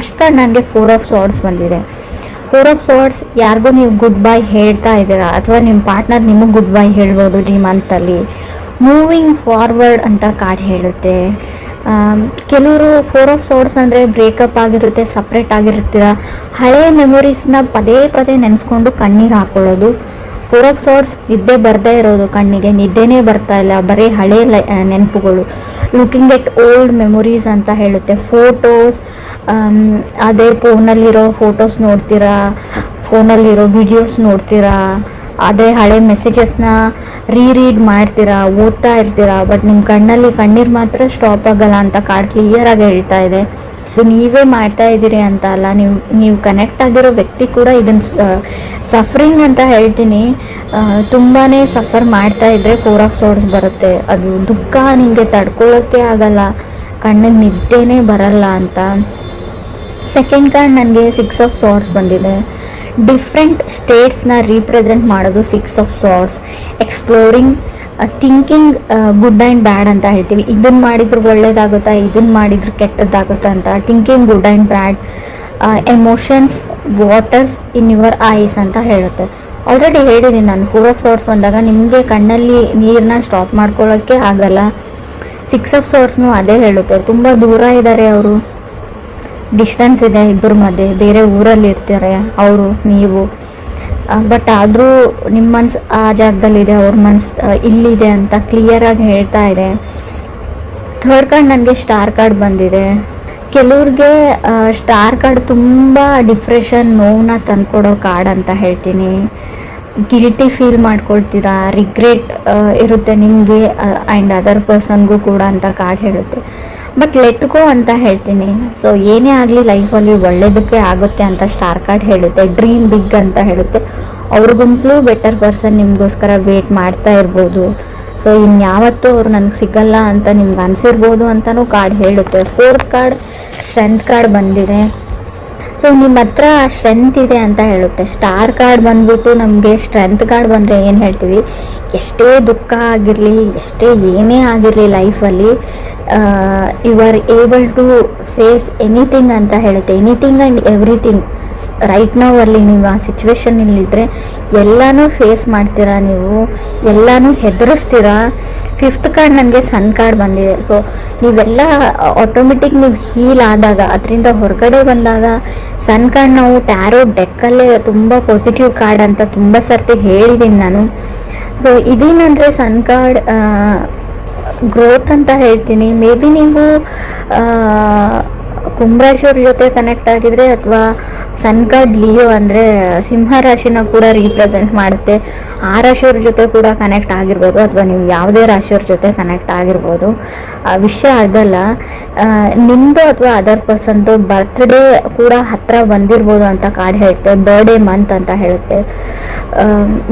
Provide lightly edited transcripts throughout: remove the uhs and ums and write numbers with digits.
Last card ನನಗೆ 4 of ಸಾರ್ಡ್ಸ್ ಬಂದಿದೆ. 4 of ಸಾರ್ಡ್ಸ್ ಯಾರಿಗೂ ನೀವು ಗುಡ್ ಬೈ ಹೇಳ್ತಾ ಇದ್ದೀರಾ ಅಥವಾ ನಿಮ್ಮ ಪಾರ್ಟ್ನರ್ ನಿಮಗೆ ಗುಡ್ ಬೈ ಹೇಳ್ಬೋದು ಈ ಮಂತಲ್ಲಿ. ಮೂವಿಂಗ್ ಫಾರ್ವರ್ಡ್ ಅಂತ ಕಾರ್ಡ್ ಹೇಳುತ್ತೆ. ಕೆಲವರು 4 ಆಫ್ ಸಾರ್ಡ್ಸ್ ಅಂದರೆ ಬ್ರೇಕಪ್ ಆಗಿರುತ್ತೆ, ಸಪ್ರೇಟ್ ಆಗಿರ್ತೀರ, ಹಳೆ ಮೆಮೊರೀಸ್ನ ಪದೇ ಪದೇ ನೆನೆಸ್ಕೊಂಡು ಕಣ್ಣೀರು ಹಾಕೊಳ್ಳೋದು. 4 ಆಫ್ ಸಾರ್ಡ್ಸ್ ನಿದ್ದೆ ಬರ್ದೇ ಇರೋದು, ಕಣ್ಣಿಗೆ ನಿದ್ದೆನೇ ಬರ್ತಾ ಇಲ್ಲ, ಬರೀ ಹಳೆ ನೆನಪುಗಳು. ಲುಕಿಂಗ್ ಎಟ್ ಓಲ್ಡ್ ಮೆಮೊರೀಸ್ ಅಂತ ಹೇಳುತ್ತೆ. ಫೋಟೋಸ್, ಅದೇ ಫೋನಲ್ಲಿರೋ ಫೋಟೋಸ್ ನೋಡ್ತೀರಾ, ಫೋನಲ್ಲಿರೋ ವಿಡಿಯೋಸ್ ನೋಡ್ತೀರಾ, ಅದೇ ಹಳೆ ಮೆಸೇಜಸ್ನ ರೀಡ್ ಮಾಡ್ತೀರಾ, ಓದ್ತಾ ಇರ್ತೀರಾ, ಬಟ್ ನಿಮ್ಮ ಕಣ್ಣಲ್ಲಿ ಕಣ್ಣೀರು ಮಾತ್ರ ಸ್ಟಾಪ್ ಆಗಲ್ಲ ಅಂತ ಕಾರ್ಡ್ ಕ್ಲಿಯರಾಗಿ ಹೇಳ್ತಾ ಇದೆ. ಇದು ನೀವೇ ಮಾಡ್ತಾ ಇದ್ದೀರಿ ಅಂತ ಅಲ್ಲ, ನೀವು ಕನೆಕ್ಟ್ ಆಗಿರೋ ವ್ಯಕ್ತಿ ಕೂಡ ಇದನ್ನು ಸಫರಿಂಗ್ ಅಂತ ಹೇಳ್ತೀನಿ. ತುಂಬಾ ಸಫರ್ ಮಾಡ್ತಾ ಇದ್ದರೆ 4 ಆಫ್ ಸಾರ್ಡ್ಸ್ ಬರುತ್ತೆ. ಅದು ದುಃಖ ನಿಮಗೆ ತಡ್ಕೊಳ್ಳೋಕ್ಕೆ ಆಗಲ್ಲ, ಕಣ್ಣಿಗೆ ನಿದ್ದೆನೇ ಬರಲ್ಲ ಅಂತ. ಸೆಕೆಂಡ್ ಕಾರ್ಡ್ ನನಗೆ 6 ಆಫ್ ಸಾರ್ಡ್ಸ್ ಬಂದಿದೆ. ಡಿಫ್ರೆಂಟ್ ಸ್ಟೇಟ್ಸ್ನ ರೀಪ್ರೆಸೆಂಟ್ ಮಾಡೋದು 6 of swords. Exploring, thinking good and bad ಅಂತ ಹೇಳ್ತೀವಿ. ಇದನ್ನು ಮಾಡಿದ್ರು ಒಳ್ಳೇದಾಗುತ್ತಾ, ಇದನ್ನು ಮಾಡಿದ್ರು ಕೆಟ್ಟದ್ದಾಗುತ್ತಾ ಅಂತ. Thinking good and bad. Emotions, waters in your eyes ಅಂತ ಹೇಳುತ್ತೆ. ಆಲ್ರೆಡಿ ಹೇಳಿದ್ದೀನಿ ನಾನು, 4 ಆಫ್ ಸಾರ್ಡ್ಸ್ ಬಂದಾಗ ನಿಮಗೆ ಕಣ್ಣಲ್ಲಿ ನೀರನ್ನ ಸ್ಟಾಪ್ ಮಾಡ್ಕೊಳ್ಳೋಕ್ಕೆ ಆಗಲ್ಲ. 6 ಆಫ್ ಸಾರ್ಡ್ಸ್ನು ಅದೇ ಹೇಳುತ್ತೆ. ತುಂಬ ದೂರ ಇದ್ದಾರೆ ಅವರು, ಡಿಸ್ಟೆನ್ಸ್ ಇದೆ ಇಬ್ಬರ ಮಧ್ಯೆ, ಬೇರೆ ಊರಲ್ಲಿ ಇರ್ತಾರೆ ಅವರು ನೀವು, ಬಟ್ ಆದರೂ ನಿಮ್ಮ ಮನ್ಸು ಆ ಜಾಗದಲ್ಲಿದೆ, ಅವ್ರ ಮನ್ಸು ಇಲ್ಲಿದೆ ಅಂತ ಕ್ಲಿಯರಾಗಿ ಹೇಳ್ತಾ ಇದೆ. ಥರ್ಡ್ ಕಾರ್ಡ್ ನನಗೆ ಸ್ಟಾರ್ ಕಾರ್ಡ್ ಬಂದಿದೆ. ಕೆಲವ್ರಿಗೆ ಸ್ಟಾರ್ ಕಾರ್ಡ್ ತುಂಬ ಡಿಪ್ರೆಷನ್, ನೋವನ್ನ ತಂದ್ಕೊಡೋ ಕಾರ್ಡ್ ಅಂತ ಹೇಳ್ತೀನಿ. ಗಿಲ್ಟಿ ಫೀಲ್ ಮಾಡ್ಕೊಳ್ತೀರಾ, ರಿಗ್ರೆಟ್ ಇರುತ್ತೆ ನಿಮಗೆ ಆ್ಯಂಡ್ ಅದರ್ ಪರ್ಸನ್ಗೂ ಕೂಡ ಅಂತ ಕಾರ್ಡ್ ಹೇಳುತ್ತೆ. ಬಟ್ ಲೆಟ್ ಗೋ ಅಂತ ಹೇಳ್ತೀನಿ. ಸೊ ಏನೇ ಆಗಲಿ ಲೈಫಲ್ಲಿ ಒಳ್ಳೆಯದಕ್ಕೆ ಆಗುತ್ತೆ ಅಂತ ಸ್ಟಾರ್ ಕಾರ್ಡ್ ಹೇಳುತ್ತೆ. ಡ್ರೀಮ್ ಬಿಗ್ ಅಂತ ಹೇಳುತ್ತೆ. ಅವ್ರಿಗಂತಲೂ ಬೆಟರ್ ಪರ್ಸನ್ ನಿಮಗೋಸ್ಕರ ವೇಟ್ ಮಾಡ್ತಾ ಇರ್ಬೋದು. ಸೊ ಇನ್ಯಾವತ್ತೂ ಅವ್ರು ನನಗೆ ಸಿಗಲ್ಲ ಅಂತ ನಿಮ್ಗೆ ಅನಿಸಿರ್ಬೋದು ಅಂತಲೂ ಕಾರ್ಡ್ ಹೇಳುತ್ತೆ. ಫೋರ್ತ್ ಕಾರ್ಡ್ ಸ್ಟ್ರೆಂತ್ ಕಾರ್ಡ್ ಬಂದಿದೆ. ಸೊ ನಿಮ್ಮ ಹತ್ರ ಸ್ಟ್ರೆಂತ್ ಇದೆ ಅಂತ ಹೇಳುತ್ತೆ. ಸ್ಟಾರ್ ಕಾರ್ಡ್ ಬಂದ್ಬಿಟ್ಟು ನಮಗೆ ಸ್ಟ್ರೆಂತ್ ಕಾರ್ಡ್ ಬಂದರೆ ಏನು ಹೇಳ್ತೀವಿ, ಎಷ್ಟೇ ದುಃಖ ಆಗಿರಲಿ, ಎಷ್ಟೇ ಏನೇ ಆಗಿರಲಿ ಲೈಫಲ್ಲಿ you are able to face anything ಅಂತ ಹೇಳುತ್ತೆ. ಎನಿಥಿಂಗ್ ಆ್ಯಂಡ್ ಎವ್ರಿಥಿಂಗ್ ರೈಟ್ ನಾವು ಅಲ್ಲಿ ನೀವು ಆ ಸಿಚುವೇಶನಲ್ಲಿದ್ದರೆ ಎಲ್ಲನೂ ಫೇಸ್ ಮಾಡ್ತೀರಾ, ನೀವು ಎಲ್ಲನೂ ಹೆದರಿಸ್ತೀರಾ. ಫಿಫ್ತ್ ಕಾರ್ಡ್ ನನಗೆ ಸನ್ ಕಾರ್ಡ್ ಬಂದಿದೆ. ಸೊ ನೀವೆಲ್ಲ ಆಟೋಮೆಟಿಕ್ ನೀವು ಹೀಲ್ ಆದಾಗ, ಅದರಿಂದ ಹೊರಗಡೆ ಬಂದಾಗ, ಸನ್ ಕಾರ್ಡ್ ನಾವು ಟ್ಯಾರೋ ಡೆಕ್ಕಲ್ಲೇ ತುಂಬ ಪಾಸಿಟಿವ್ ಕಾರ್ಡ್ ಅಂತ ತುಂಬ ಸರ್ತಿ ಹೇಳಿದ್ದೀನಿ ನಾನು. ಸೊ ಇದೇನಂದರೆ ಸನ್ ಕಾರ್ಡ್ ಗ್ರೋತ್ ಅಂತ ಹೇಳ್ತೀನಿ. ಮೇ ಬಿ ನೀವು ಕುಂಭರಾಶಿಯವ್ರ ಜೊತೆ ಕನೆಕ್ಟ್ ಆಗಿದ್ರೆ, ಅಥವಾ ಸನ್ ಕಾರ್ಡ್ ಲಿಯೋ ಅಂದರೆ ಸಿಂಹ ರಾಶಿನ ಕೂಡ ರೀಪ್ರೆಸೆಂಟ್ ಮಾಡುತ್ತೆ. ಆ ರಾಶಿಯವ್ರ ಜೊತೆ ಕೂಡ ಕನೆಕ್ಟ್ ಆಗಿರ್ಬೋದು, ಅಥವಾ ನೀವು ಯಾವುದೇ ರಾಶಿಯವ್ರ ಜೊತೆ ಕನೆಕ್ಟ್ ಆಗಿರ್ಬೋದು. ವಿಷಯ ಅದಲ್ಲ, ನಿಮ್ಮದು ಅಥವಾ ಅದರ್ ಪರ್ಸನ್ದು ಬರ್ತ್ಡೇ ಕೂಡ ಹತ್ತಿರ ಬಂದಿರ್ಬೋದು ಅಂತ ಕಾರ್ಡ್ ಹೇಳುತ್ತೆ. ಬರ್ಡೇ ಮಂತ್ ಅಂತ ಹೇಳುತ್ತೆ.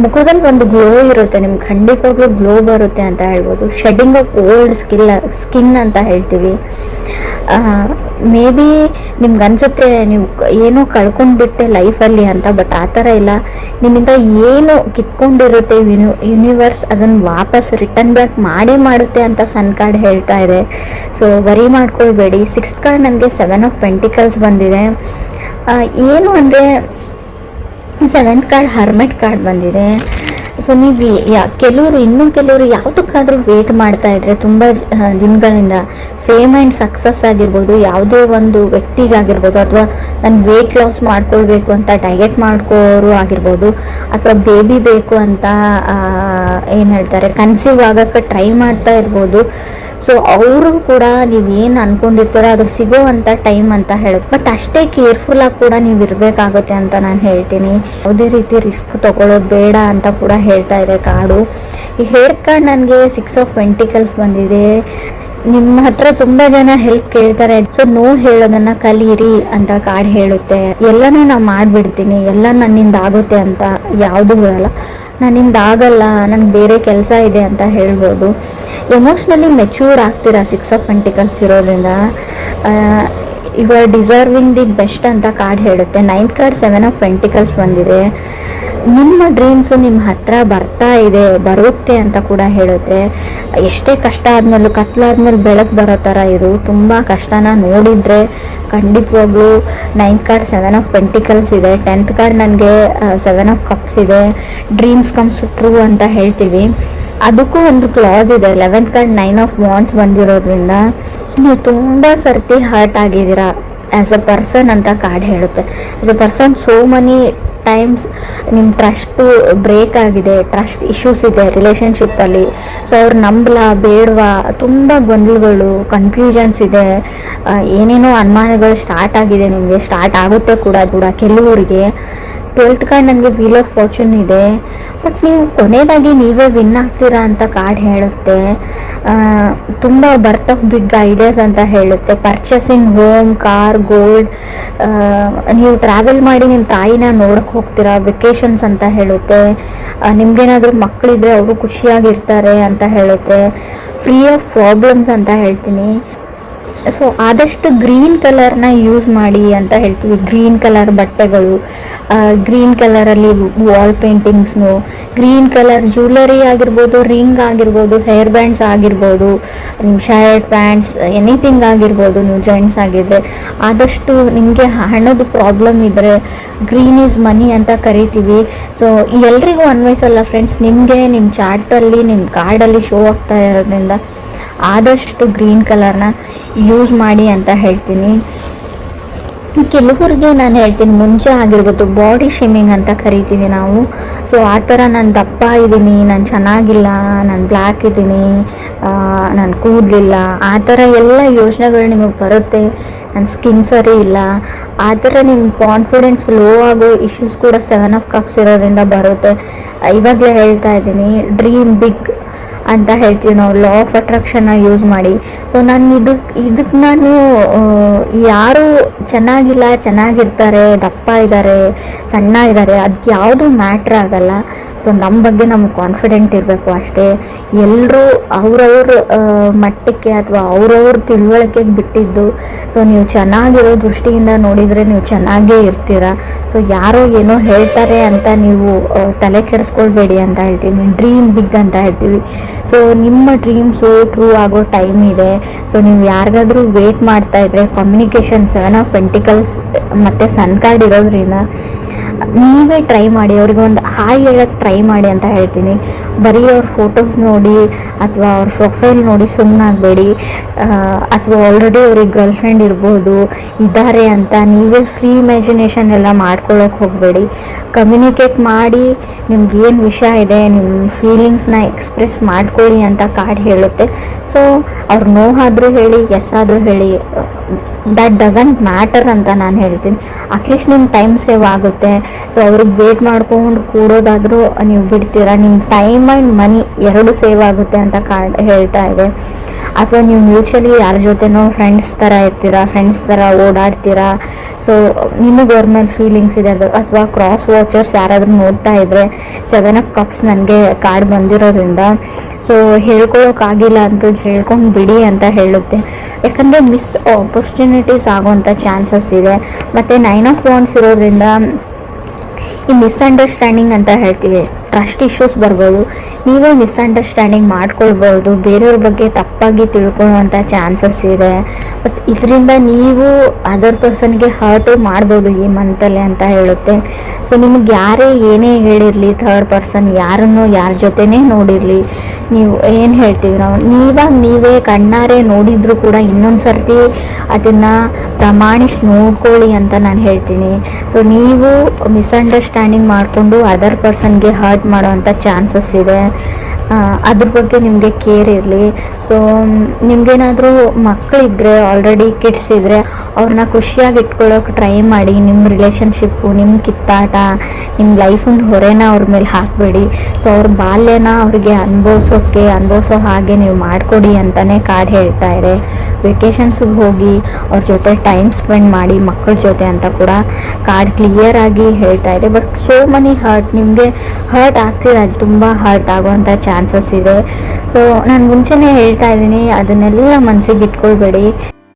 ಮುಖದಲ್ಲಿ ಒಂದು ಗ್ಲೋ ಇರುತ್ತೆ, ನಿಮ್ಗೆ ಖಂಡಿತವಾಗ್ಲೂ ಗ್ಲೋ ಬರುತ್ತೆ ಅಂತ ಹೇಳ್ಬೋದು. ಶೆಡ್ಡಿಂಗ್ ಆಫ್ ಓಲ್ಡ್ ಸ್ಕಿನ್ ಅಂತ ಹೇಳ್ತೀವಿ. ಮೇ ಬಿ ನಿಮ್ಗೆ ಅನಿಸುತ್ತೆ ನೀವು ಏನೋ ಕಳ್ಕೊಂಡ್ಬಿಟ್ಟೆ ಲೈಫಲ್ಲಿ ಅಂತ, ಬಟ್ ಆ ಥರ ಇಲ್ಲ. ನಿಮ್ಮಿಂದ ಏನು ಕಿತ್ಕೊಂಡಿರುತ್ತೆ ಯೂನಿವರ್ಸ್ ಅದನ್ನು ವಾಪಸ್ ರಿಟರ್ನ್ ಬ್ಯಾಕ್ ಮಾಡೇ ಮಾಡುತ್ತೆ ಅಂತ ಸನ್ ಕಾರ್ಡ್ ಹೇಳ್ತಾ ಇದೆ. ಸೊ ವರಿ ಮಾಡ್ಕೊಳ್ಬೇಡಿ. ಸಿಕ್ಸ್ತ್ ಕಾರ್ಡ್ ನನಗೆ 7 ಆಫ್ ಪೆಂಟಿಕಲ್ಸ್ ಬಂದಿದೆ. ಏನು ಅಂದರೆ ಸೆವೆಂತ್ ಕಾರ್ಡ್ ಹರ್ಮೆಟ್ ಕಾರ್ಡ್ ಬಂದಿದೆ. ಸೊ ನೀವು ಕೆಲವರು ಯಾವುದಕ್ಕಾದರೂ ವೇಟ್ ಮಾಡ್ತಾ ಇದ್ರೆ ತುಂಬ ದಿನಗಳಿಂದ, ಫೇಮ್ ಆ್ಯಂಡ್ ಸಕ್ಸಸ್ ಆಗಿರ್ಬೋದು, ಯಾವುದೇ ಒಂದು ವ್ಯಕ್ತಿಗಾಗಿರ್ಬೋದು, ಅಥವಾ ನಾನು ವೇಟ್ ಲಾಸ್ ಮಾಡ್ಕೊಳ್ಬೇಕು ಅಂತ ಡಯಟ್ ಮಾಡ್ಕೋರು ಆಗಿರ್ಬೋದು, ಅಥವಾ ಬೇಬಿ ಬೇಕು ಅಂತ ಏನು ಹೇಳ್ತಾರೆ ಕನ್ಸೀವ್ ಆಗೋಕ್ಕೆ ಟ್ರೈ ಮಾಡ್ತಾ ಇರ್ಬೋದು. ಸೊ ಅವರು ಕೂಡ ನೀವೇನು ಅಂದ್ಕೊಂಡಿರ್ತಾರೋ ಅದು ಸಿಗೋ ಅಂಥ ಟೈಮ್ ಅಂತ ಹೇಳೋದು. ಬಟ್ ಅಷ್ಟೇ ಕೇರ್ಫುಲ್ಲಾಗಿ ಕೂಡ ನೀವು ಇರಬೇಕಾಗುತ್ತೆ ಅಂತ ನಾನು ಹೇಳ್ತೀನಿ. ಯಾವುದೇ ರೀತಿ ರಿಸ್ಕ್ ತೊಗೊಳ್ಳೋದು ಬೇಡ ಅಂತ ಕೂಡ ಹೇಳ್ತಾ ಇದೆ ಕಾರ್ಡು. ಈ ಹೇರ್ ಕಾರ್ಡ್ ನನಗೆ 6 ಆಫ್ ಪೆಂಟಿಕಲ್ಸ್ ಬಂದಿದೆ. ನಿಮ್ಮ ಹತ್ರ ತುಂಬ ಜನ ಹೆಲ್ಪ್ ಕೇಳ್ತಾರೆ. ಸೊ ನೋ ಹೇಳೋದನ್ನು ಕಲೀರಿ ಅಂತ ಕಾರ್ಡ್ ಹೇಳುತ್ತೆ. ಎಲ್ಲನೂ ನಾನು ಮಾಡಿಬಿಡ್ತೀನಿ, ಎಲ್ಲ ನನ್ನಿಂದ ಆಗುತ್ತೆ ಅಂತ ಯಾವುದೂ ಇರಲ್ಲ. ನನ್ನಿಂದ ಆಗಲ್ಲ, ನನಗೆ ಬೇರೆ ಕೆಲಸ ಇದೆ ಅಂತ ಹೇಳ್ಬೋದು. ಎಮೋಷ್ನಲಿ ಮೆಚ್ಯೂರ್ಡ್ ಆಗ್ತೀರಾ 6 ಆಫ್ ಪೆಂಟಿಕಲ್ಸ್ ಇರೋದ್ರಿಂದ. You are deserving the best ಅಂತ ಕಾರ್ಡ್ ಹೇಳುತ್ತೆ. 9th ಕಾರ್ಡ್ 7 ಆಫ್ ಪೆಂಟಿಕಲ್ಸ್ ಬಂದಿದೆ. ನಿಮ್ಮ ಡ್ರೀಮ್ಸು ನಿಮ್ಮ ಹತ್ರ ಬರ್ತಾ ಇದೆ, ಬರುತ್ತೆ ಅಂತ ಕೂಡ ಹೇಳುತ್ತೆ. ಎಷ್ಟೇ ಕಷ್ಟ ಆದಮೇಲೂ ಕತ್ಲಾದ್ಮೇಲೆ ಬೆಳಕು ಬರೋ ಥರ ಇದು. ತುಂಬ ಕಷ್ಟನ ನೋಡಿದರೆ ಖಂಡಿತವಾಗ್ಲೂ 9th ಕಾರ್ಡ್ 7 ಆಫ್ ಪೆಂಟಿಕಲ್ಸ್ ಇದೆ, 10th ಕಾರ್ಡ್ ನನಗೆ 7 ಆಫ್ ಕಪ್ಸ್ ಇದೆ. ಡ್ರೀಮ್ಸ್ ಕಮ್ಸ್ ಟ್ರೂ ಅಂತ ಹೇಳ್ತೀವಿ. ಅದಕ್ಕೂ ಒಂದು ಕ್ಲಾಸ್ ಇದೆ. 11th ಕಾರ್ಡ್ 9 ಆಫ್ ವಾಂಡ್ಸ್ ಬಂದಿರೋದ್ರಿಂದ ನೀವು ತುಂಬ ಸರ್ತಿ ಹರ್ಟ್ ಆಗಿದ್ದೀರಾ ಆ್ಯಸ್ ಅ ಪರ್ಸನ್ ಅಂತ ಕಾರ್ಡ್ ಹೇಳುತ್ತೆ. As a person so money times ನಿಮ್ಮ ಟ್ರಸ್ಟು ಬ್ರೇಕ್ ಆಗಿದೆ, ಟ್ರಸ್ಟ್ ಇಶ್ಯೂಸ್ ಇದೆ ರಿಲೇಷನ್ಶಿಪ್ಪಲ್ಲಿ. ಸೊ ಅವ್ರು ನಂಬಲ ಬೇಡವಾ, ತುಂಬ ಗೊಂದಲಗಳು, ಕನ್ಫ್ಯೂಷನ್ಸ್ ಇದೆ, ಏನೇನೋ ಅನುಮಾನಗಳು ಸ್ಟಾರ್ಟ್ ಆಗಿದೆ, ನಿಮಗೆ ಸ್ಟಾರ್ಟ್ ಆಗುತ್ತೆ ಕೂಡ ಕೆಲವರಿಗೆ. 12th ಕಾರ್ಡ್ ನನಗೆ ವೀಲ್ ಆಫ್ ಫಾರ್ಚೂನ್ ಇದೆ, ಬಟ್ ನೀವು ಕೊನೆಯದಾಗಿ ನೀವೇ ವಿನ್ ಆಗ್ತೀರಾ ಅಂತ ಕಾರ್ಡ್ ಹೇಳುತ್ತೆ. ತುಂಬ ಬರ್ತ್ ಆಫ್ ಬಿಗ್ ಐಡಿಯಾಸ್ ಅಂತ ಹೇಳುತ್ತೆ. ಪರ್ಚೇಸಿಂಗ್ ಹೋಮ್, ಕಾರ್, ಗೋಲ್ಡ್, ನೀವು ಟ್ರಾವೆಲ್ ಮಾಡಿ ನಿಮ್ಮ ತಾಯಿನ ನೋಡೋಕ್ಕೆ ಹೋಗ್ತೀರಾ, ವೆಕೇಷನ್ಸ್ ಅಂತ ಹೇಳುತ್ತೆ. ನಿಮ್ಗೇನಾದರೂ ಮಕ್ಕಳಿದ್ರೆ ಅವರು ಖುಷಿಯಾಗಿರ್ತಾರೆ ಅಂತ ಹೇಳುತ್ತೆ. ಫ್ರೀ ಆಫ್ ಪ್ರಾಬ್ಲಮ್ಸ್ ಅಂತ ಹೇಳ್ತೀನಿ. ಸೊ ಆದಷ್ಟು ಗ್ರೀನ್ ಕಲರ್ನ ಯೂಸ್ ಮಾಡಿ ಅಂತ ಹೇಳ್ತೀವಿ. ಗ್ರೀನ್ ಕಲರ್ ಬಟ್ಟೆಗಳು, ಗ್ರೀನ್ ಕಲರಲ್ಲಿ ವಾಲ್ ಪೇಂಟಿಂಗ್ಸ್ನು, ಗ್ರೀನ್ ಕಲರ್ ಜ್ಯುವೆಲರಿ ಆಗಿರ್ಬೋದು, ರಿಂಗ್ ಆಗಿರ್ಬೋದು, ಹೇರ್ ಬ್ಯಾಂಡ್ಸ್ ಆಗಿರ್ಬೋದು, ನಿಮ್ಮ ಶರ್ಟ್ ಪ್ಯಾಂಟ್ಸ್ ಎನಿಥಿಂಗ್ ಆಗಿರ್ಬೋದು. ನೀವು ಜೆಂಟ್ಸ್ ಆಗಿದ್ದರೆ ಆದಷ್ಟು ನಿಮಗೆ ಹಣದ ಪ್ರಾಬ್ಲಮ್ ಇದ್ದರೆ ಗ್ರೀನ್ ಈಸ್ ಮನಿ ಅಂತ ಕರಿತೀವಿ. ಸೊ ಎಲ್ರಿಗೂ ಅನ್ವಯಿಸಲ್ಲ ಫ್ರೆಂಡ್ಸ್, ನಿಮಗೆ ನಿಮ್ಮ ಚಾರ್ಟಲ್ಲಿ ನಿಮ್ಮ ಕಾರ್ಡಲ್ಲಿ ಶೋ ಆಗ್ತಾ ಇರೋದ್ರಿಂದ ಆದಷ್ಟು ಗ್ರೀನ್ ಕಲರ್ನ ಯೂಸ್ ಮಾಡಿ ಅಂತ ಹೇಳ್ತೀನಿ. ಕೆಲವರಿಗೆ ನಾನು ಹೇಳ್ತೀನಿ, ಮುಂಚೆ ಆಗಿರ್ಬೋದು ಬಾಡಿ ಶೇಮಿಂಗ್ ಅಂತ ಕರಿತೀವಿ ನಾವು. ಸೊ ಆ ಥರ ನಾನು ದಪ್ಪ ಇದ್ದೀನಿ, ನಾನು ಚೆನ್ನಾಗಿಲ್ಲ, ನಾನು ಬ್ಲ್ಯಾಕ್ ಇದ್ದೀನಿ, ನಾನು ಕೂದಲಿಲ್ಲ, ಆ ಥರ ಎಲ್ಲ ಯೋಚನೆಗಳು ನಿಮಗೆ ಬರುತ್ತೆ. ನನ್ನ ಸ್ಕಿನ್ ಸರಿ ಇಲ್ಲ, ಆ ಥರ ನಿಮ್ಮ ಕಾನ್ಫಿಡೆನ್ಸ್ ಲೋ ಆಗೋ ಇಶ್ಯೂಸ್ ಕೂಡ 7 ಆಫ್ ಕಪ್ಸ್ ಇರೋದ್ರಿಂದ ಬರುತ್ತೆ. ಇವಾಗಲೇ ಹೇಳ್ತಾ ಇದ್ದೀನಿ, ಡ್ರೀಮ್ ಬಿಗ್ ಅಂತ ಹೇಳ್ತೀವಿ ನಾವು. ಲಾ ಆಫ್ ಅಟ್ರಾಕ್ಷನ್ನ ಯೂಸ್ ಮಾಡಿ. ಸೊ ನಾನು ಇದಕ್ಕೆ ನಾನು ಯಾರು ಚೆನ್ನಾಗಿಲ್ಲ, ಚೆನ್ನಾಗಿರ್ತಾರೆ, ದಪ್ಪ ಇದ್ದಾರೆ, ಸಣ್ಣ ಇದ್ದಾರೆ, ಅದು ಯಾವುದು ಮ್ಯಾಟ್ರ್ ಆಗಲ್ಲ. ಸೊ ನಮ್ಮ ಬಗ್ಗೆ ನಮ್ಗೆ ಕಾನ್ಫಿಡೆಂಟ್ ಇರಬೇಕು ಅಷ್ಟೇ. ಎಲ್ಲರೂ ಅವ್ರವ್ರ ಮಟ್ಟಕ್ಕೆ ಅಥವಾ ಅವ್ರವ್ರ ತಿಳುವಳಿಕೆಗೆ ಬಿಟ್ಟಿದ್ದು. ಸೊ ನೀವು ಚೆನ್ನಾಗಿರೋ ದೃಷ್ಟಿಯಿಂದ ನೋಡಿದರೆ ನೀವು ಚೆನ್ನಾಗೇ ಇರ್ತೀರ. ಸೊ ಯಾರೋ ಏನೋ ಹೇಳ್ತಾರೆ ಅಂತ ನೀವು ತಲೆ ಕೆಡಿಸ್ಕೊಳ್ಬೇಡಿ ಅಂತ ಹೇಳ್ತೀನಿ. ಡ್ರೀಮ್ ಬಿಗ್ ಅಂತ ಹೇಳ್ತೀವಿ. ಸೊ ನಿಮ್ಮ ಡ್ರೀಮ್ಸು ಟ್ರೂ ಆಗೋ ಟೈಮ್ ಇದೆ. ಸೊ ನೀವು ಯಾರಿಗಾದ್ರೂ ವೇಟ್ ಮಾಡ್ತಾ ಇದ್ರೆ, ಕಮ್ಯುನಿಕೇಷನ್ 7 ಆಫ್ ಪೆಂಟಿಕಲ್ಸ್ ಮತ್ತು ಸನ್ ಕಾರ್ಡ್ ಇರೋದ್ರಿಂದ ನೀವೇ ಟ್ರೈ ಮಾಡಿ, ಅವ್ರಿಗೆ ಒಂದು ಹಾಯ್ ಹೇಳೋಕ್ಕೆ ಟ್ರೈ ಮಾಡಿ ಅಂತ ಹೇಳ್ತೀನಿ. ಬರೀ ಅವ್ರ ಫೋಟೋಸ್ ನೋಡಿ ಅಥವಾ ಅವ್ರ ಪ್ರೊಫೈಲ್ ನೋಡಿ ಸುಮ್ಮನಾಗಬೇಡಿ. ಅಥವಾ ಆಲ್ರೆಡಿ ಅವ್ರಿಗೆ ಗರ್ಲ್ ಫ್ರೆಂಡ್ ಇರ್ಬೋದು, ಇದ್ದಾರೆ ಅಂತ ನೀವೇ ಫ್ರೀ ಇಮ್ಯಾಜಿನೇಷನ್ ಎಲ್ಲ ಮಾಡ್ಕೊಳ್ಳೋಕೆ ಹೋಗಬೇಡಿ. ಕಮ್ಯುನಿಕೇಟ್ ಮಾಡಿ, ನಿಮ್ಗೇನು ವಿಷಯ ಇದೆ, ನಿಮ್ಮ ಫೀಲಿಂಗ್ಸ್ನ ಎಕ್ಸ್ಪ್ರೆಸ್ ಮಾಡ್ಕೊಳ್ಳಿ ಅಂತ ಕಾರ್ಡ್ ಹೇಳುತ್ತೆ. ಸೊ ಅವ್ರು ನೋ ಆದರೂ ಹೇಳಿ, ಎಸ್ ಆದರೂ ಹೇಳಿ, ದ್ಯಾಟ್ ಡಸಂಟ್ ಮ್ಯಾಟರ್ ಅಂತ ನಾನು ಹೇಳ್ತೀನಿ. ಅಟ್ಲೀಸ್ಟ್ ನಿಮ್ಮ ಟೈಮ್ ಸೇವ್ ಆಗುತ್ತೆ. ಸೊ ಅವ್ರಿಗೆ ವೇಟ್ ಮಾಡ್ಕೊಂಡು ಕೂಡೋದಾದರೂ ನೀವು ಬಿಡ್ತೀರಾ, ನಿಮ್ಮ ಟೈಮ್ ಆ್ಯಂಡ್ ಮನಿ ಎರಡೂ ಸೇವ್ ಆಗುತ್ತೆ ಅಂತ ಕಾರ್ಡ್ ಹೇಳ್ತಾ ಇದೆ. ಅಥವಾ ನೀವು ಮ್ಯೂಚುವಲಿ ಯಾರ ಜೊತೆನೋ ಫ್ರೆಂಡ್ಸ್ ಥರ ಇರ್ತೀರಾ, ಫ್ರೆಂಡ್ಸ್ ಥರ ಓಡಾಡ್ತೀರಾ. ಸೊ ನಿಮಗೆ ಅವ್ರ ಮೇಲೆ ಫೀಲಿಂಗ್ಸ್ ಇದೆ. ಅದು ಅಥವಾ ಕ್ರಾಸ್ ವಾಚರ್ಸ್ ಯಾರಾದರೂ ನೋಡ್ತಾ ಇದ್ದರೆ 7 ಆಫ್ ಕಪ್ಸ್ ನನಗೆ ಕಾರ್ಡ್ ಬಂದಿರೋದ್ರಿಂದ ಸೊ ಹೇಳ್ಕೊಳ್ಳೋಕ್ಕಾಗಿಲ್ಲ ಅಂತ ಹೇಳ್ಕೊಂಡು ಬಿಡಿ ಅಂತ ಹೇಳುತ್ತೆ. ಯಾಕಂದರೆ ಮಿಸ್ ಆಪರ್ಚುನಿಟೀಸ್ ಆಗೋವಂಥ ಚಾನ್ಸಸ್ ಇದೆ. ಮತ್ತು 9 ಆಫ್ ವಾಂಡ್ಸ್ ಇರೋದ್ರಿಂದ ಈ ಮಿಸ್ಅಂಡರ್ಸ್ಟ್ಯಾಂಡಿಂಗ್ ಅಂತ ಹೇಳ್ತೀವಿ, ಟ್ರಸ್ಟ್ ಇಶ್ಯೂಸ್ ಬರ್ಬೋದು. ನೀವೇ ಮಿಸ್ಅಂಡರ್ಸ್ಟ್ಯಾಂಡಿಂಗ್ ಮಾಡ್ಕೊಳ್ಬೋದು, ಬೇರೆಯವ್ರ ಬಗ್ಗೆ ತಪ್ಪಾಗಿ ತಿಳ್ಕೊಳ್ಳುವಂಥ ಚಾನ್ಸಸ್ ಇದೆ. ಮತ್ತು ಇದರಿಂದ ನೀವು ಅದರ್ ಪರ್ಸನ್ಗೆ ಹರ್ಟು ಮಾಡ್ಬೋದು ಈ ಮಂತಲ್ಲಿ ಅಂತ ಹೇಳುತ್ತೆ. ಸೊ ನಿಮಗೆ ಯಾರೇ ಏನೇ ಹೇಳಿರಲಿ, ಥರ್ಡ್ ಪರ್ಸನ್ ಯಾರನ್ನೋ ಯಾರ ಜೊತೆನೇ ನೋಡಿರಲಿ, ನೀವು ಏನು ಹೇಳ್ತೀವಿ ನಾವು, ನೀವೇ ಕಣ್ಣಾರೆ ನೋಡಿದರೂ ಕೂಡ ಇನ್ನೊಂದು ಸರ್ತಿ ಅದನ್ನು ಪ್ರಮಾಣಿಸಿ ನೋಡ್ಕೊಳ್ಳಿ ಅಂತ ನಾನು ಹೇಳ್ತೀನಿ. ಸೊ ನೀವು ಮಿಸ್ಅಂಡರ್ಸ್ಟ್ಯಾಂಡಿಂಗ್ ಮಾಡಿಕೊಂಡು ಅದರ್ ಪರ್ಸನ್ಗೆ ಹರ್ಟ್ ಮಾಡೋವಂಥ ಚಾನ್ಸಸ್ ಇದೆ. ಅದ್ರ ಬಗ್ಗೆ ನಿಮಗೆ ಕೇರ್ ಇರಲಿ. ಸೊ ನಿಮಗೇನಾದರೂ ಮಕ್ಕಳಿದ್ರೆ, ಆಲ್ರೆಡಿ ಕಿಡ್ಸ್ ಇದ್ದರೆ ಅವ್ರನ್ನ ಖುಷಿಯಾಗಿ ಇಟ್ಕೊಳ್ಳೋಕೆ ಟ್ರೈ ಮಾಡಿ. ನಿಮ್ಮ ರಿಲೇಷನ್ಶಿಪ್ಪು, ನಿಮ್ಮ ಕಿತ್ತಾಟ, ನಿಮ್ಮ ಲೈಫಿನ ಹೊರೆನ ಅವ್ರ ಮೇಲೆ ಹಾಕಬೇಡಿ. ಸೊ ಅವ್ರ ಬಾಲ್ಯನ ಅವ್ರಿಗೆ ಅನುಭವಿಸೋ ಹಾಗೆ ನೀವು ಮಾಡಿಕೊಡಿ ಅಂತಲೇ ಕಾರ್ಡ್ ಹೇಳ್ತಾ ಇದೆ. ವೆಕೇಷನ್ಸ್ಗೆ ಹೋಗಿ ಅವ್ರ ಜೊತೆ ಟೈಮ್ ಸ್ಪೆಂಡ್ ಮಾಡಿ ಮಕ್ಕಳ ಜೊತೆ ಅಂತ ಕೂಡ ಕಾರ್ಡ್ ಕ್ಲಿಯರ್ ಆಗಿ ಹೇಳ್ತಾ ಇದೆ. ಬಟ್ ಸೋ ಮನಿ ಹರ್ಟ್, ನಿಮಗೆ ಹರ್ಟ್ ಆಗ್ತೀರಾ, ತುಂಬ ಹರ್ಟ್ ಆಗುವಂಥ ಚಾನ್ಸಸ್ ಇದೆ. ಸೊ ನಾನು ಮುಂಚೆನೇ ಹೇಳ್ತಾ ಇದ್ದೀನಿ, ಅದನ್ನೆಲ್ಲ ಮನಸ್ಸಿಗೆ ಇಟ್ಕೊಳ್ಬೇಡಿ.